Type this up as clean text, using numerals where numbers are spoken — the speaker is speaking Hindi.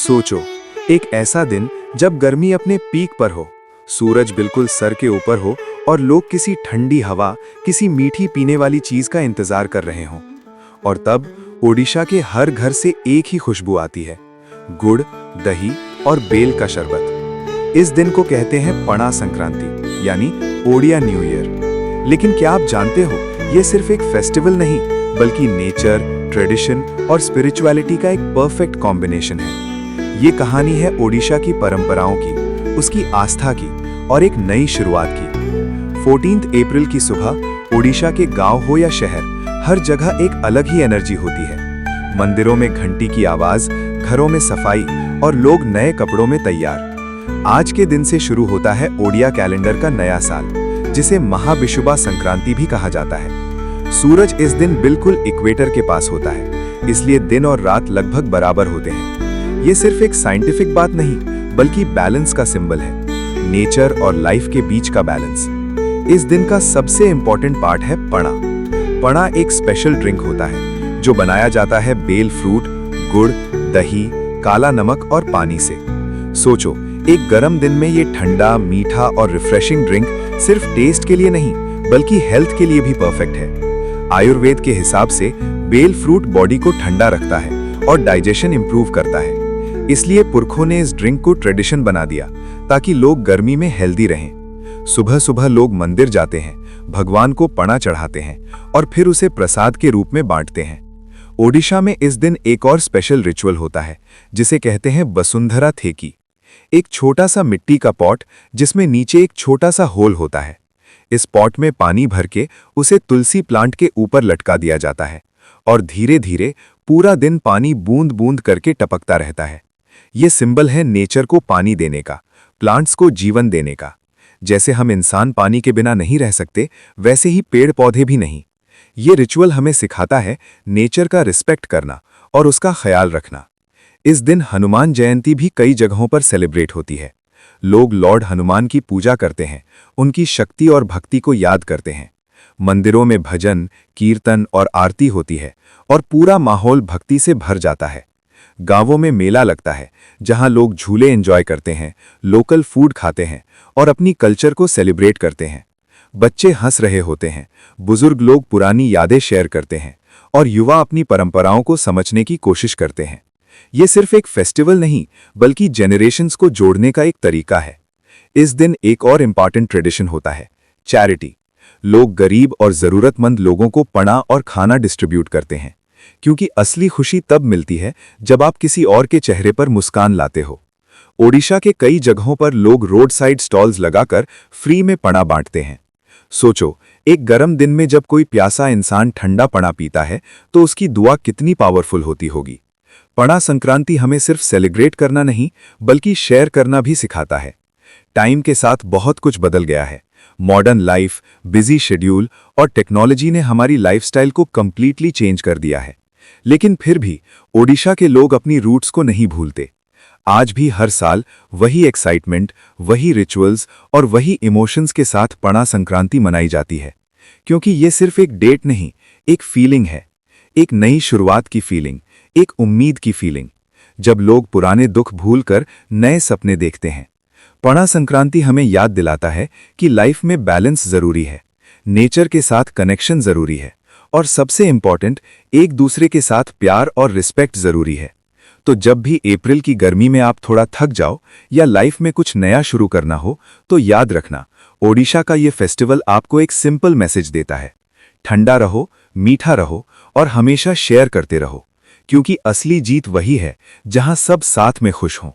सोचो, एक ऐसा दिन जब गर्मी अपने पीक पर हो, सूरज बिल्कुल सर के ऊपर हो और लोग किसी ठंडी हवा, किसी मीठी पीने वाली चीज का इंतजार कर रहे हों। और तब ओडिशा के हर घर से एक ही खुशबू आती है, गुड़, दही और बेल का शरबत। इस दिन को कहते हैं पणा संक्रांति, यानी ओडिया न्यू ईयर। लेकिन क्या आप जानते हो, ये सिर्फ एक फेस्टिवल नहीं, बल्कि नेचर, ट्रेडिशन और स्पिरिचुअलिटी का एक परफेक्ट कॉम्बिनेशन है। ये कहानी है ओडिशा की परंपराओं की, उसकी आस्था की और एक नई शुरुआत की। 14 अप्रैल की सुबह ओडिशा के गांव हो या शहर, हर जगह एक अलग ही एनर्जी होती है। मंदिरों में घंटी की आवाज, घरों में सफाई और लोग नए कपड़ों में तैयार। आज के दिन से शुरू होता है ओडिया कैलेंडर का नया साल, जिसे महाविषुबा संक्रांति भी कहा जाता है। सूरज इस दिन बिल्कुल इक्वेटर के पास होता है, इसलिए दिन और रात लगभग बराबर होते हैं। ये सिर्फ एक साइंटिफिक बात नहीं, बल्कि बैलेंस का सिंबल है, नेचर और लाइफ के बीच का बैलेंस। इस दिन का सबसे इंपॉर्टेंट पार्ट है पणा। पणा एक स्पेशल ड्रिंक होता है जो बनाया जाता है बेल फ्रूट, गुड़, दही, काला नमक और पानी से। सोचो, एक गर्म दिन में ये ठंडा, मीठा और रिफ्रेशिंग ड्रिंक सिर्फ टेस्ट के लिए नहीं, बल्कि हेल्थ के लिए भी परफेक्ट है। आयुर्वेद के हिसाब से बेल फ्रूट बॉडी को ठंडा रखता है और डाइजेशन इंप्रूव करता है। इसलिए पुरखों ने इस ड्रिंक को ट्रेडिशन बना दिया, ताकि लोग गर्मी में हेल्दी रहें। सुबह सुबह लोग मंदिर जाते हैं, भगवान को पणा चढ़ाते हैं और फिर उसे प्रसाद के रूप में बांटते हैं। ओडिशा में इस दिन एक और स्पेशल रिचुअल होता है, जिसे कहते हैं वसुंधरा थेकी। एक छोटा सा मिट्टी का पॉट, जिसमें नीचे एक छोटा सा होल होता है। इस पॉट में पानी भर के उसे तुलसी प्लांट के ऊपर लटका दिया जाता है और धीरे धीरे पूरा दिन पानी बूंद बूंद करके टपकता रहता है। ये सिंबल है नेचर को पानी देने का, प्लांट्स को जीवन देने का। जैसे हम इंसान पानी के बिना नहीं रह सकते, वैसे ही पेड़ पौधे भी नहीं। ये रिचुअल हमें सिखाता है नेचर का रिस्पेक्ट करना और उसका ख्याल रखना। इस दिन हनुमान जयंती भी कई जगहों पर सेलिब्रेट होती है। लोग लॉर्ड हनुमान की पूजा करते हैं, उनकी शक्ति और भक्ति को याद करते हैं। मंदिरों में भजन, कीर्तन और आरती होती है और पूरा माहौल भक्ति से भर जाता है। गांवों में मेला लगता है, जहां लोग झूले एंजॉय करते हैं, लोकल फूड खाते हैं और अपनी कल्चर को सेलिब्रेट करते हैं। बच्चे हंस रहे होते हैं, बुजुर्ग लोग पुरानी यादें शेयर करते हैं और युवा अपनी परंपराओं को समझने की कोशिश करते हैं। ये सिर्फ एक फेस्टिवल नहीं, बल्कि जेनरेशंस को जोड़ने का एक तरीका है। इस दिन एक और इम्पॉर्टेंट ट्रेडिशन होता है, चैरिटी। लोग गरीब और जरूरतमंद लोगों को पणा और खाना डिस्ट्रीब्यूट करते हैं, क्योंकि असली खुशी तब मिलती है जब आप किसी और के चेहरे पर मुस्कान लाते हो। ओडिशा के कई जगहों पर लोग रोड साइड स्टॉल्स लगाकर फ्री में पणा बांटते हैं। सोचो, एक गर्म दिन में जब कोई प्यासा इंसान ठंडा पणा पीता है, तो उसकी दुआ कितनी पावरफुल होती होगी। पणा संक्रांति हमें सिर्फ सेलिब्रेट करना नहीं, बल्कि शेयर करना भी सिखाता है। टाइम के साथ बहुत कुछ बदल गया है। मॉडर्न लाइफ, बिजी शेड्यूल और टेक्नोलॉजी ने हमारी लाइफस्टाइल को कंप्लीटली चेंज कर दिया है। लेकिन फिर भी ओडिशा के लोग अपनी रूट्स को नहीं भूलते। आज भी हर साल वही एक्साइटमेंट, वही रिचुअल्स और वही इमोशंस के साथ पणा संक्रांति मनाई जाती है। क्योंकि ये सिर्फ एक डेट नहीं, एक फीलिंग है, एक नई शुरुआत की फीलिंग, एक उम्मीद की फीलिंग, जब लोग पुराने दुख भूलकर नए सपने देखते हैं। पणा संक्रांति हमें याद दिलाता है कि लाइफ में बैलेंस जरूरी है, नेचर के साथ कनेक्शन जरूरी है और सबसे इंपॉर्टेंट, एक दूसरे के साथ प्यार और रिस्पेक्ट जरूरी है। तो जब भी अप्रैल की गर्मी में आप थोड़ा थक जाओ या लाइफ में कुछ नया शुरू करना हो, तो याद रखना, ओडिशा का ये फेस्टिवल आपको एक सिंपल मैसेज देता है, ठंडा रहो, मीठा रहो और हमेशा शेयर करते रहो, क्योंकि असली जीत वही है जहां सब साथ में खुश हों।